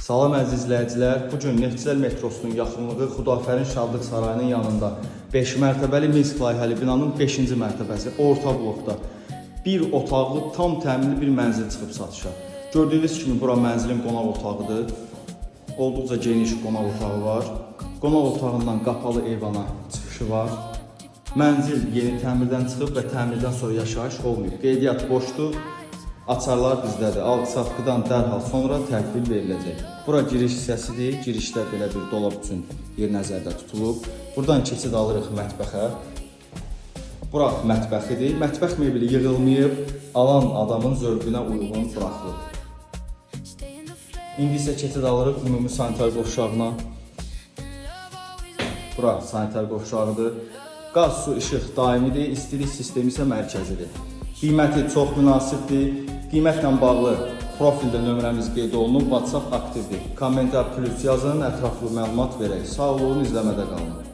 Salam əziz izləyicilər, bugün Neftçilər metrosunun yaxınlığı Xudafərin Şadlıq Sarayının yanında 5 mərtəbəli Minsk layihəli binanın 5-ci mərtəbəsi orta blokda bir otaqlı tam təminli bir mənzil çıxıb satışa. Gördüyünüz kimi bura mənzilin qonaq otağıdır. Olduqca geniş qonaq otağı var. Qonaq otağından qapalı eyvana çıxışı var. Mənzil yeni təmirdən çıxıb və təmirdən sonra yaşayış olmayıb. Qeydiyyat boşdur. Açarlar bizdədir. Alqı-satqıdan dərhal sonra təhvil veriləcək. Bura giriş hissəsidir. Girişdə belə bir dolab üçün yer nəzərdə tutulub. Buradan keçid alırıq mətbəxə. Bura mətbəxidir. Mətbəx mebeli yığılmayıb, alan adamın zövqünə uyğun buraxılıb. İndi isə keçid alırıq ümumi sanitar qovşağına. Bura sanitar qovşağıdır. Qaz, su, işıq daimidir, istilik sistemi isə mərkəzidir. Qiyməti çox münasibdir. Qiymətlə bağlı profildə nömrəmiz qeyd olunub, WhatsApp aktivdir. Kommentar plus yazın, ətraflı məlumat verək. Sağ olun, izləmədə qalın.